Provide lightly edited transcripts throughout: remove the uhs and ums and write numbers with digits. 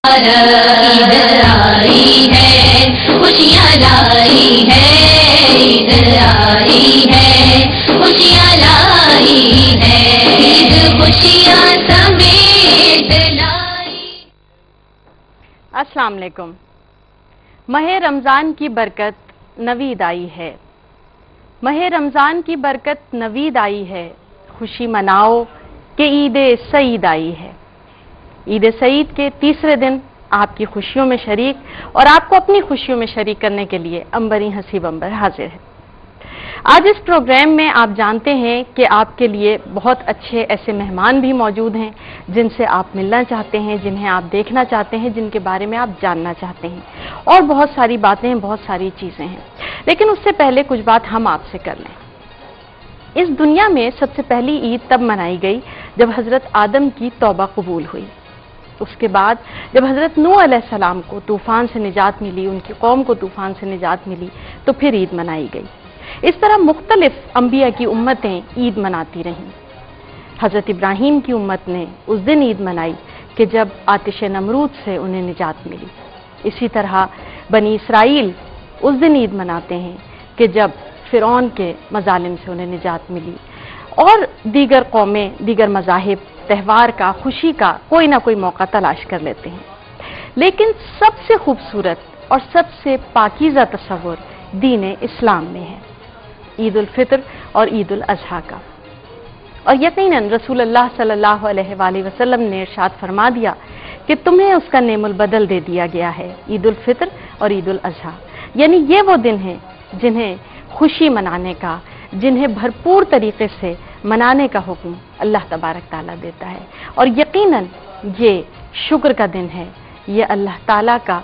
عید آئی ہے خوشیاں لائی ہے، عید آئی ہے خوشیاں لائی ہے، عید خوشیاں سمیت لائی۔ السلام علیکم۔ ماہ رمضان کی برکت نوید آئی ہے، ماہ رمضان کی برکت نوید آئی ہے، خوشی مناؤ کہ عید سعید آئی ہے۔ عید سعید کے تیسرے دن آپ کی خوشیوں میں شریک اور آپ کو اپنی خوشیوں میں شریک کرنے کے لیے انبری حسیب انبر حاضر ہے۔ آج اس پروگرام میں آپ جانتے ہیں کہ آپ کے لیے بہت اچھے ایسے مہمان بھی موجود ہیں جن سے آپ ملنا چاہتے ہیں، جنہیں آپ دیکھنا چاہتے ہیں، جن کے بارے میں آپ جاننا چاہتے ہیں، اور بہت ساری باتیں ہیں، بہت ساری چیزیں ہیں۔ لیکن اس سے پہلے کچھ بات ہم آپ سے کر لیں۔ اس دنیا میں سب سے پہلی عید تب منائی گئی جب حضرت آدم کی توبہ قبول ہوئی۔ اس کے بعد جب حضرت نوح علیہ السلام کو طوفان سے نجات ملی، ان کی قوم کو طوفان سے نجات ملی، تو پھر عید منائی گئی۔ اس طرح مختلف انبیاء کی امتیں عید مناتی رہیں۔ حضرت ابراہیم کی امت نے اس دن عید منائی کہ جب آتش نمرود سے انہیں نجات ملی۔ اسی طرح بنی اسرائیل اس دن عید مناتے ہیں کہ جب فرعون کے مظالم سے انہیں نجات ملی، اور دیگر قومیں، دیگر مذاہب تہوار کا، خوشی کا کوئی نہ کوئی موقع تلاش کر لیتے ہیں۔ لیکن سب سے خوبصورت اور سب سے پاکیزہ تصور دین اسلام میں ہے، عید الفطر اور عید الاضحیٰ کا۔ اور یقیناً رسول اللہ صلی اللہ علیہ وآلہ وسلم نے ارشاد فرما دیا کہ تمہیں اس کا نعم البدل دے دیا گیا ہے، عید الفطر اور عید الاضحیٰ، یعنی یہ وہ دن ہیں جنہیں خوشی منانے کا، جنہیں بھرپور طریقے سے منانے کا حکم اللہ تبارک تعالیٰ دیتا ہے۔ اور یقیناً یہ شکر کا دن ہے، یہ اللہ تعالیٰ کا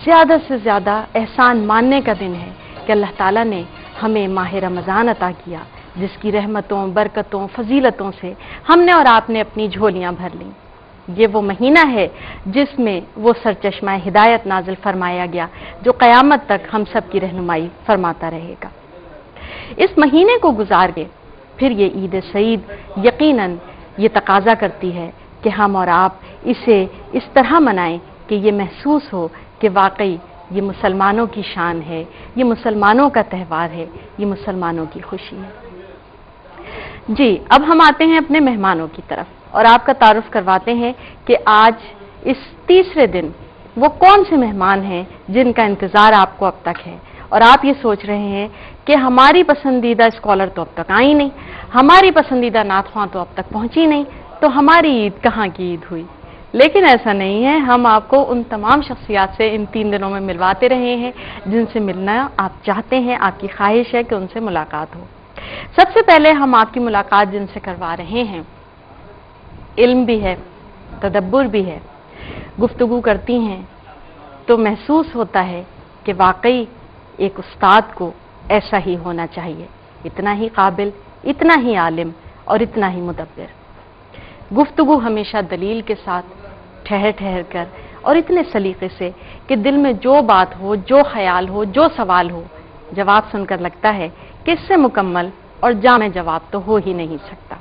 زیادہ سے زیادہ احسان ماننے کا دن ہے کہ اللہ تعالیٰ نے ہمیں ماہ رمضان عطا کیا، جس کی رحمتوں، برکتوں، فضیلتوں سے ہم نے اور آپ نے اپنی جھولیاں بھر لیں۔ یہ وہ مہینہ ہے جس میں وہ سرچشمہ ہدایت نازل فرمایا گیا جو قیامت تک ہم سب کی رہنمائی فرماتا رہے گا۔ اس مہینے کو گزار کے پھر یہ عید سعید یقیناً یہ تقاضا کرتی ہے کہ ہم اور آپ اسے اس طرح منائیں کہ یہ محسوس ہو کہ واقعی یہ مسلمانوں کی شان ہے، یہ مسلمانوں کا تہوار ہے، یہ مسلمانوں کی خوشی ہے۔ جی، اب ہم آتے ہیں اپنے مہمانوں کی طرف اور آپ کا تعارف کرواتے ہیں کہ آج اس تیسرے دن وہ کون سے مہمان ہیں جن کا انتظار آپ کو اب تک ہے، اور آپ یہ سوچ رہے ہیں کہ ہماری پسندیدہ اسکالر تو اب تک آئی نہیں، ہماری پسندیدہ نعت خواں تو اب تک پہنچی نہیں، تو ہماری عید کہاں کی عید ہوئی؟ لیکن ایسا نہیں ہے، ہم آپ کو ان تمام شخصیات سے ان 3 دنوں میں ملواتے رہے ہیں جن سے ملنا آپ چاہتے ہیں، آپ کی خواہش ہے کہ ان سے ملاقات ہو۔ سب سے پہلے ہم آپ کی ملاقات جن سے کروا رہے ہیں، علم بھی ہے، تدبر بھی ہے، گفتگو کرتی ہیں تو محسوس ہوتا ہے کہ واقعی ایک استاد کو ایسا ہی ہونا چاہیے، اتنا ہی قابل، اتنا ہی عالم اور اتنا ہی مدبر۔ گفتگو ہمیشہ دلیل کے ساتھ، ٹھہر ٹھہر کر اور اتنے سلیقے سے کہ دل میں جو بات ہو، جو خیال ہو، جو سوال ہو، جواب سن کر لگتا ہے کہ اس سے مکمل اور جامع جواب تو ہو ہی نہیں سکتا۔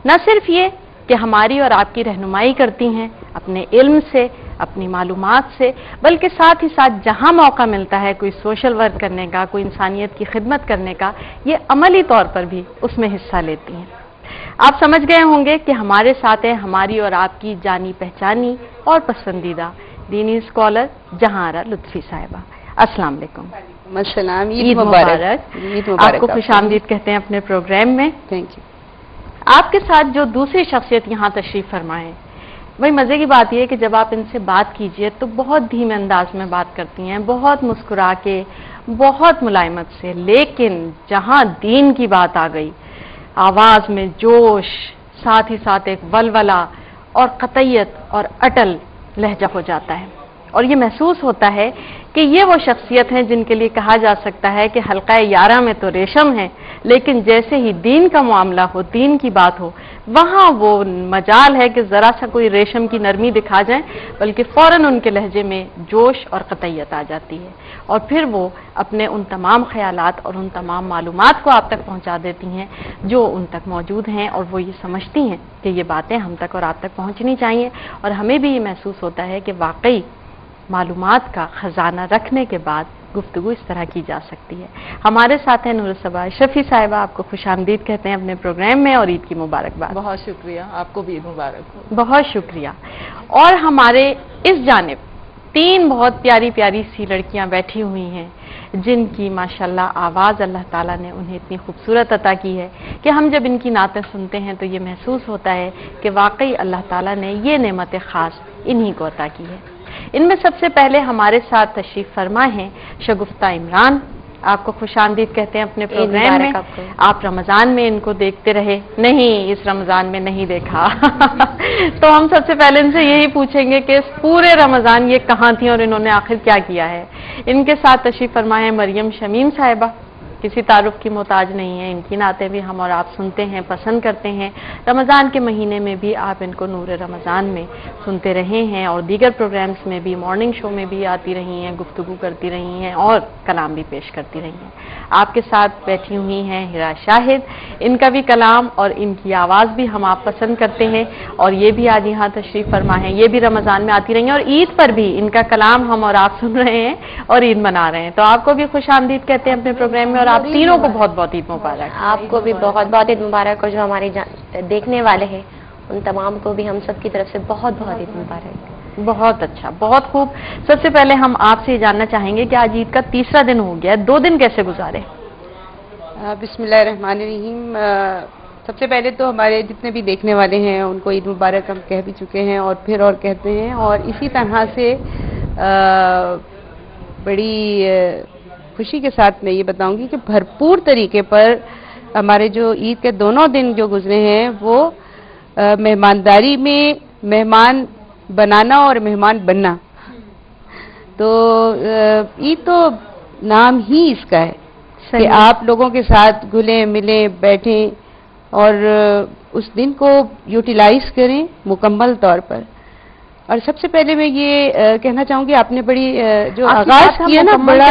نہ صرف یہ کہ ہماری اور آپ کی رہنمائی کرتی ہیں اپنے علم سے، اپنی معلومات سے، بلکہ ساتھ ہی ساتھ جہاں موقع ملتا ہے کوئی سوشل ورک کرنے کا، کوئی انسانیت کی خدمت کرنے کا، یہ عملی طور پر بھی اس میں حصہ لیتی ہیں۔ آپ سمجھ گئے ہوں گے کہ ہمارے ساتھ ہے ہماری اور آپ کی جانی پہچانی اور پسندیدہ دینی اسکالر جہاں آرا لطفی صاحبہ۔ السلام علیکم۔ السلام، عید مبارک۔ آپ کو خوش آمدید کہتے ہیں اپنے پروگرام میں۔ Thank you. آپ کے ساتھ جو دوسری شخصیت یہاں تشریف فرمائے، وہی مزے کی بات یہ ہے کہ جب آپ ان سے بات کیجئے تو بہت دھیمے انداز میں بات کرتی ہیں، بہت مسکرا کے، بہت ملائمت سے، لیکن جہاں دین کی بات آ گئی، آواز میں جوش، ساتھ ہی ساتھ ایک ولولہ اور قطعیت اور اٹل لہجہ ہو جاتا ہے۔ اور یہ محسوس ہوتا ہے کہ یہ وہ شخصیت ہیں جن کے لیے کہا جا سکتا ہے کہ حلقہ 11 میں تو ریشم ہے، لیکن جیسے ہی دین کا معاملہ ہو، دین کی بات ہو، وہاں وہ مجال ہے کہ ذرا سا کوئی ریشم کی نرمی دکھا جائیں، بلکہ فوراً ان کے لہجے میں جوش اور قطعیت آ جاتی ہے، اور پھر وہ اپنے ان تمام خیالات اور ان تمام معلومات کو آپ تک پہنچا دیتی ہیں جو ان تک موجود ہیں، اور وہ یہ سمجھتی ہیں کہ یہ باتیں ہم تک اور آپ تک پہنچنی چاہیے، اور ہمیں بھی یہ محسوس ہوتا ہے کہ واقعی معلومات کا خزانہ رکھنے کے بعد گفتگو اس طرح کی جا سکتی ہے۔ ہمارے ساتھ ہیں نور الصباح اشرفی صاحبہ، آپ کو خوش آمدید کہتے ہیں اپنے پروگرام میں، اور عید کی مبارکباد۔ بہت شکریہ، آپ کو بھی عید مبارک ہو۔ بہت شکریہ۔ اور ہمارے اس جانب 3 بہت پیاری پیاری سی لڑکیاں بیٹھی ہوئی ہیں جن کی ماشاءاللہ آواز اللہ تعالیٰ نے انہیں اتنی خوبصورت عطا کی ہے کہ ہم جب ان کی نعتیں سنتے ہیں تو یہ محسوس ہوتا ہے کہ واقعی اللہ تعالیٰ نے یہ نعمت خاص انہی کو عطا کی ہے۔ ان میں سب سے پہلے ہمارے ساتھ تشریف فرما ہیں شگفتہ عمران، آپ کو خوش آمدید کہتے ہیں اپنے پروگرام میں۔ آپ رمضان میں ان کو دیکھتے رہے؟ نہیں، اس رمضان میں نہیں دیکھا۔ تو ہم سب سے پہلے ان سے یہی پوچھیں گے کہ اس پورے رمضان یہ کہاں تھیں اور انہوں نے آخر کیا کیا ہے۔ ان کے ساتھ تشریف فرما ہے مریم شمیم صاحبہ، کسی تعارف کی محتاج نہیں ہے، ان کی نعتیں بھی ہم اور آپ سنتے ہیں، پسند کرتے ہیں۔ رمضان کے مہینے میں بھی آپ ان کو نور رمضان میں سنتے رہے ہیں، اور دیگر پروگرامز میں بھی، مارننگ شو میں بھی آتی رہی ہیں، گفتگو کرتی رہی ہیں اور کلام بھی پیش کرتی رہی ہیں۔ آپ کے ساتھ بیٹھی ہوئی ہیں ہرا شاہد، ان کا بھی کلام اور ان کی آواز بھی ہم آپ پسند کرتے ہیں، اور یہ بھی آج یہاں تشریف فرما ہیں، یہ بھی رمضان میں آتی رہی ہیں، اور عید پر بھی ان کا کلام ہم اور آپ سن رہے ہیں اور عید منا رہے ہیں۔ تو آپ کو بھی خوش آمدید کہتے ہیں اپنے پروگرام میں، اور آپ تینوں کو بہت بہت عید مبارک۔ آپ کو بھی بہت بہت عید مبارک، اور جو ہمارے دیکھنے والے ہیں ان تمام کو بھی ہم سب کی طرف سے بہت بہت عید مبارک۔ بہت اچھا، بہت خوب۔ سب سے پہلے ہم آپ سے یہ جاننا چاہیں گے کہ آج عید کا 3را دن ہو گیا ہے، 2 دن کیسے گزارے؟ بسم اللہ الرحمن الرحیم۔ سب سے پہلے تو ہمارے جتنے بھی دیکھنے والے ہیں ان کو عید مبارک ہم کہہ بھی چکے ہیں اور پھر اور کہتے ہیں، اور اسی طرح سے بڑی خوشی کے ساتھ میں یہ بتاؤں گی کہ بھرپور طریقے پر ہمارے جو عید کے دونوں دن جو گزرے ہیں وہ مہمانداری میں مہمان بنانا اور مہمان بننا۔ تو عید تو نام ہی اس کا ہے کہ آپ لوگوں کے ساتھ گھلیں ملیں بیٹھیں اور اس دن کو یوٹیلائز کریں مکمل طور پر۔ اور سب سے پہلے میں یہ کہنا چاہوں گی، آپ نے بڑی جو آغاز کیا نا بڑا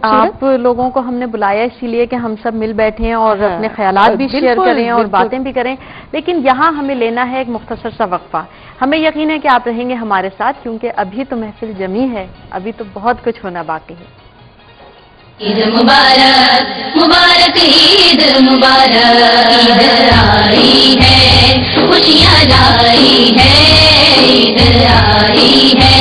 آپ لوگوں کو ہم نے بلایا اسی لیے کہ ہم سب مل بیٹھیں اور اپنے خیالات بھی شیئر کریں اور باتیں بھی کریں، لیکن یہاں ہمیں لینا ہے ایک مختصر سا وقفہ۔ ہمیں یقین ہے کہ آپ رہیں گے ہمارے ساتھ، کیونکہ ابھی تو محفل جمی ہے، ابھی تو بہت کچھ ہونا باقی ہے۔ عید مبارک مبارک عید مبارک، عید آئی ہے خوشیاں لائی ہے، عید آئی ہے